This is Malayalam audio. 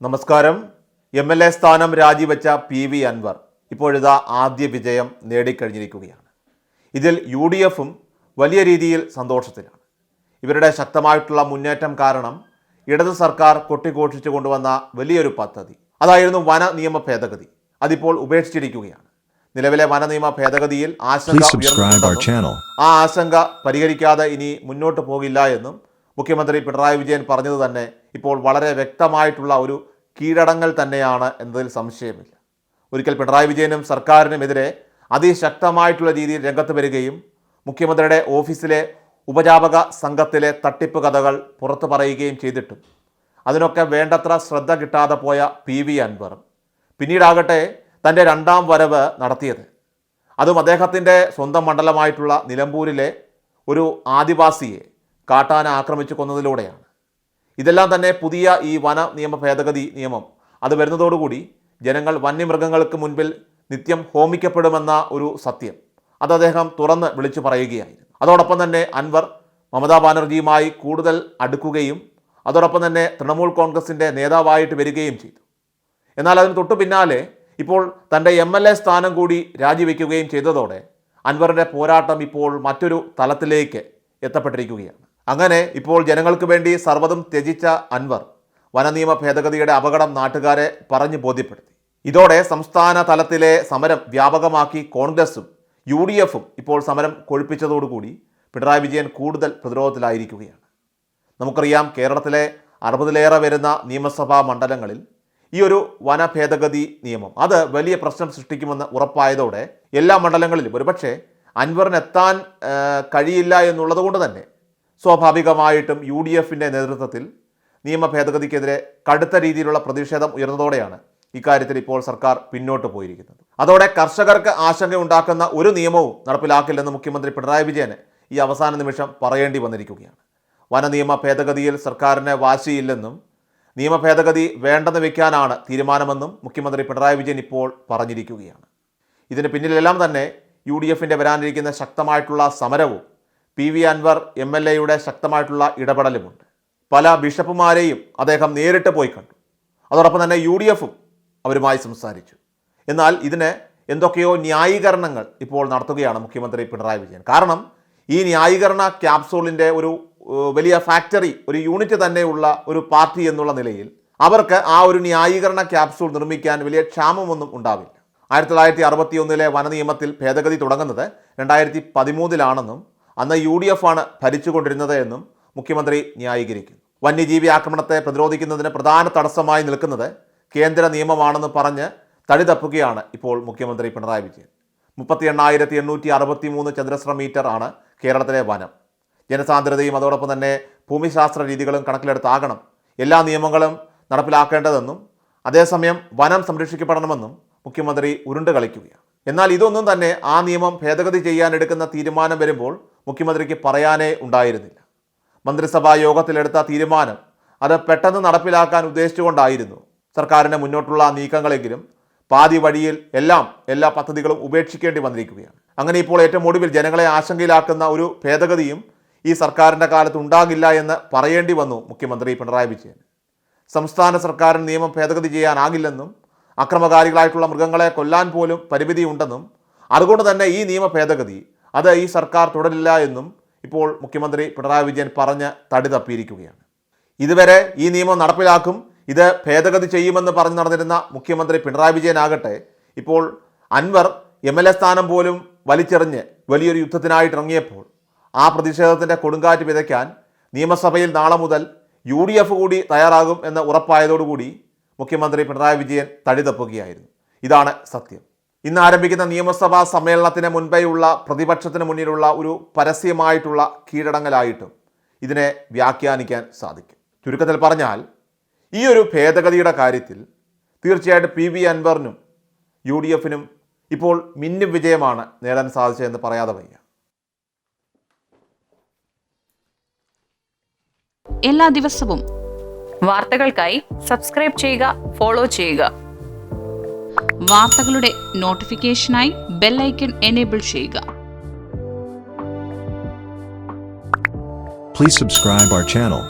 നമസ്കാരം. MLA സ്ഥാനം രാജിവെച്ച PV അൻവർ ഇപ്പോഴിതാ ആദ്യ വിജയം നേടിക്കഴിഞ്ഞിരിക്കുകയാണ്. ഇതിൽ UDFും വലിയ രീതിയിൽ സന്തോഷത്തിലാണ്. ഇവരുടെ ശക്തമായിട്ടുള്ള മുന്നേറ്റം കാരണം ഇടത് സർക്കാർ കൊട്ടിഘോഷിച്ചു കൊണ്ടുവന്ന വലിയൊരു പദ്ധതി അതായിരുന്നു വന നിയമ ഭേദഗതി. അതിപ്പോൾ ഉപേക്ഷിച്ചിരിക്കുകയാണ്. നിലവിലെ വന നിയമ ഭേദഗതിയിൽ ആ ആശങ്ക പരിഹരിക്കാതെ ഇനി മുന്നോട്ട് പോകില്ല എന്നും മുഖ്യമന്ത്രി പിണറായി വിജയൻ പറഞ്ഞത് തന്നെ ഇപ്പോൾ വളരെ വ്യക്തമായിട്ടുള്ള ഒരു കീഴടങ്ങൽ തന്നെയാണ് എന്നതിൽ സംശയമില്ല. ഒരിക്കൽ പിണറായി വിജയനും സർക്കാരിനുമെതിരെ അതിശക്തമായിട്ടുള്ള രീതിയിൽ രംഗത്ത് വരികയും മുഖ്യമന്ത്രിയുടെ ഓഫീസിലെ ഉപജാപക സംഘത്തിലെ തട്ടിപ്പ് കഥകൾ പുറത്തു പറയുകയും ചെയ്തിട്ടും അതിനൊക്കെ വേണ്ടത്ര ശ്രദ്ധ കിട്ടാതെ പോയ PV അൻവർ പിന്നീടാകട്ടെ തൻ്റെ രണ്ടാം വരവ് നടത്തിയത് അതും അദ്ദേഹത്തിൻ്റെ സ്വന്തം മണ്ഡലമായിട്ടുള്ള നിലമ്പൂരിലെ ഒരു ആദിവാസിയെ കാട്ടാന ആക്രമിച്ചു കൊന്നതിലൂടെയാണ്. ഇതെല്ലാം തന്നെ പുതിയ ഈ വന നിയമ ഭേദഗതി നിയമം അത് വരുന്നതോടുകൂടി ജനങ്ങൾ വന്യമൃഗങ്ങൾക്ക് മുൻപിൽ നിത്യം ഹോമിക്കപ്പെടുമെന്ന ഒരു സത്യം അത് അദ്ദേഹം തുറന്ന് വിളിച്ചു പറയുകയായിരുന്നു. അതോടൊപ്പം തന്നെ അൻവർ മമതാ ബാനർജിയുമായി കൂടുതൽ അടുക്കുകയും അതോടൊപ്പം തന്നെ തൃണമൂൽ കോൺഗ്രസിൻ്റെ നേതാവായിട്ട് വരികയും ചെയ്തു. എന്നാൽ അതിന് തൊട്ടു പിന്നാലെ ഇപ്പോൾ തൻ്റെ MLA സ്ഥാനം കൂടി രാജിവെക്കുകയും ചെയ്തതോടെ അൻവറിൻ്റെ പോരാട്ടം ഇപ്പോൾ മറ്റൊരു തലത്തിലേക്ക് എത്തപ്പെട്ടിരിക്കുകയാണ്. അങ്ങനെ ഇപ്പോൾ ജനങ്ങൾക്ക് വേണ്ടി സർവ്വതും ത്യജിച്ച അൻവർ വനനിയമ ഭേദഗതിയുടെ അപകടം നാട്ടുകാരെ പറഞ്ഞു ബോധ്യപ്പെടുത്തി. ഇതോടെ സംസ്ഥാന തലത്തിലെ സമരം വ്യാപകമാക്കി കോൺഗ്രസും UDFും ഇപ്പോൾ സമരം കൊഴുപ്പിച്ചതോടുകൂടി പിണറായി വിജയൻ കൂടുതൽ പ്രതിരോധത്തിലായിരിക്കുകയാണ്. നമുക്കറിയാം, കേരളത്തിലെ 60-ലേറെ വരുന്ന നിയമസഭാ മണ്ഡലങ്ങളിൽ ഈ ഒരു വന ഭേദഗതി നിയമം അത് വലിയ പ്രശ്നം സൃഷ്ടിക്കുമെന്ന് ഉറപ്പായതോടെ എല്ലാ മണ്ഡലങ്ങളിലും ഒരുപക്ഷെ അൻവറിന് എത്താൻ കഴിയില്ല എന്നുള്ളത് കൊണ്ട് തന്നെ സ്വാഭാവികമായിട്ടും UDFിൻ്റെ നേതൃത്വത്തിൽ നിയമ ഭേദഗതിക്കെതിരെ കടുത്ത രീതിയിലുള്ള പ്രതിഷേധം ഉയർന്നതോടെയാണ് ഇക്കാര്യത്തിൽ ഇപ്പോൾ സർക്കാർ പിന്നോട്ട് പോയിരിക്കുന്നത്. അതോടെ കർഷകർക്ക് ആശങ്കയുണ്ടാക്കുന്ന ഒരു നിയമവും നടപ്പിലാക്കില്ലെന്ന് മുഖ്യമന്ത്രി പിണറായി വിജയന് ഈ അവസാന നിമിഷം പറയേണ്ടി വന്നിരിക്കുകയാണ്. വന നിയമ ഭേദഗതിയിൽ സർക്കാരിന് വാശിയില്ലെന്നും നിയമ ഭേദഗതി വേണ്ടെന്ന് വയ്ക്കാനാണ് തീരുമാനമെന്നും മുഖ്യമന്ത്രി പിണറായി വിജയൻ ഇപ്പോൾ പറഞ്ഞിരിക്കുകയാണ്. ഇതിന് പിന്നിലെല്ലാം തന്നെ UDFിൻ്റെ വരാനിരിക്കുന്ന ശക്തമായിട്ടുള്ള സമരവും PV അൻവർ MLAയുടെ ശക്തമായിട്ടുള്ള ഇടപെടലുമുണ്ട്. പല ബിഷപ്പുമാരെയും അദ്ദേഹം നേരിട്ട് പോയി കണ്ടു. അതോടൊപ്പം തന്നെ UDFും അവരുമായി സംസാരിച്ചു. എന്നാൽ ഇതിന് എന്തൊക്കെയോ ന്യായീകരണങ്ങൾ ഇപ്പോൾ നടത്തുകയാണ് മുഖ്യമന്ത്രി പിണറായി വിജയൻ. കാരണം ഈ ന്യായീകരണ ക്യാപ്സൂളിൻ്റെ ഒരു വലിയ ഫാക്ടറി, ഒരു യൂണിറ്റ് തന്നെയുള്ള ഒരു പാർട്ടി എന്നുള്ള നിലയിൽ അവർക്ക് ആ ഒരു ന്യായീകരണ ക്യാപ്സൂൾ നിർമ്മിക്കാൻ വലിയ ക്ഷാമമൊന്നും ഉണ്ടാവില്ല. 1961 വനനിയമത്തിൽ ഭേദഗതി തുടങ്ങുന്നത് 2013 അന്ന് UDF ആണ് ഭരിച്ചുകൊണ്ടിരുന്നത് എന്നും മുഖ്യമന്ത്രി ന്യായീകരിക്കുന്നു. വന്യജീവി ആക്രമണത്തെ പ്രതിരോധിക്കുന്നതിന് പ്രധാന തടസ്സമായി നിൽക്കുന്നത് കേന്ദ്ര നിയമമാണെന്ന് പറഞ്ഞ് തടിതപ്പുകയാണ് ഇപ്പോൾ മുഖ്യമന്ത്രി പിണറായി വിജയൻ. 38,863 ചതുരശ്ര മീറ്റർ ആണ് കേരളത്തിലെ വനം. ജനസാന്ദ്രതയും അതോടൊപ്പം തന്നെ ഭൂമിശാസ്ത്ര രീതികളും കണക്കിലെടുത്താകണം എല്ലാ നിയമങ്ങളും നടപ്പിലാക്കേണ്ടതെന്നും അതേസമയം വനം സംരക്ഷിക്കപ്പെടണമെന്നും മുഖ്യമന്ത്രി ഉരുണ്ട് കളിക്കുകയാണ്. എന്നാൽ ഇതൊന്നും തന്നെ ആ നിയമം ഭേദഗതി ചെയ്യാൻ എടുക്കുന്ന തീരുമാനം വരുമ്പോൾ മുഖ്യമന്ത്രിക്ക് പറയാനേ ഉണ്ടായിരുന്നില്ല. മന്ത്രിസഭാ യോഗത്തിലെടുത്ത തീരുമാനം അത് പെട്ടെന്ന് നടപ്പിലാക്കാൻ ഉദ്ദേശിച്ചുകൊണ്ടായിരുന്നു സർക്കാരിൻ്റെ മുന്നോട്ടുള്ള നീക്കങ്ങളെങ്കിലും പാതി വഴിയിൽ എല്ലാ പദ്ധതികളും ഉപേക്ഷിക്കേണ്ടി വന്നിരിക്കുകയാണ്. അങ്ങനെ ഇപ്പോൾ ഏറ്റവും ഒടുവിൽ ജനങ്ങളെ ആശങ്കയിലാക്കുന്ന ഒരു ഭേദഗതിയും ഈ സർക്കാരിൻ്റെ കാലത്ത് ഉണ്ടാകില്ല എന്ന് പറയേണ്ടി വന്നു മുഖ്യമന്ത്രി പിണറായി വിജയൻ. സംസ്ഥാന സർക്കാരിന് നിയമം ഭേദഗതി ചെയ്യാനാകില്ലെന്നും അക്രമകാരികളായിട്ടുള്ള മൃഗങ്ങളെ കൊല്ലാൻ പോലും പരിമിതിയുണ്ടെന്നും അതുകൊണ്ട് തന്നെ ഈ നിയമ ഭേദഗതി അത് ഈ സർക്കാർ തുടരില്ല എന്നും ഇപ്പോൾ മുഖ്യമന്ത്രി പിണറായി വിജയൻ പറഞ്ഞ് തടി തപ്പിയിരിക്കുകയാണ്. ഇതുവരെ ഈ നിയമം നടപ്പിലാക്കും, ഇത് ഭേദഗതി ചെയ്യുമെന്ന് പറഞ്ഞു നടന്നിരുന്ന മുഖ്യമന്ത്രി പിണറായി വിജയനാകട്ടെ ഇപ്പോൾ അൻവർ MLA സ്ഥാനം പോലും വലിച്ചെറിഞ്ഞ് വലിയൊരു യുദ്ധത്തിനായിട്ട് ഇറങ്ങിയപ്പോൾ ആ പ്രതിഷേധത്തിൻ്റെ കൊടുങ്കാറ്റ് വിതയ്ക്കാൻ നിയമസഭയിൽ നാളെ മുതൽ UDF കൂടി തയ്യാറാകും എന്ന് ഉറപ്പായതോടുകൂടി മുഖ്യമന്ത്രി പിണറായി വിജയൻ തടി തപ്പുകയായിരുന്നു. ഇതാണ് സത്യം. ഇന്ന് ആരംഭിക്കുന്ന നിയമസഭാ സമ്മേളനത്തിന് മുൻപേയുള്ള പ്രതിപക്ഷത്തിന് മുന്നിലുള്ള ഒരു പരസ്യമായിട്ടുള്ള കീഴടങ്ങലായിട്ടും ഇതിനെ വ്യാഖ്യാനിക്കാൻ സാധിക്കും. ചുരുക്കത്തിൽ പറഞ്ഞാൽ ഈ ഒരു ഭേദഗതിയുടെ കാര്യത്തിൽ തീർച്ചയായിട്ടും PV അൻവറിനും UDFിനും ഇപ്പോൾ മിന്നും വിജയമാണ് നേടാൻ സാധിച്ചതെന്ന് പറയാതെ വയ്യ. എല്ലാ ദിവസവും വാർത്തകൾക്കായി സബ്സ്ക്രൈബ് ചെയ്യുക, ഫോളോ ചെയ്യുക. വാർത്തകളുടെ നോട്ടിഫിക്കേഷനായി ബെൽ ഐക്കൺ എനേബിൾ ചെയ്യുക. Please subscribe our channel.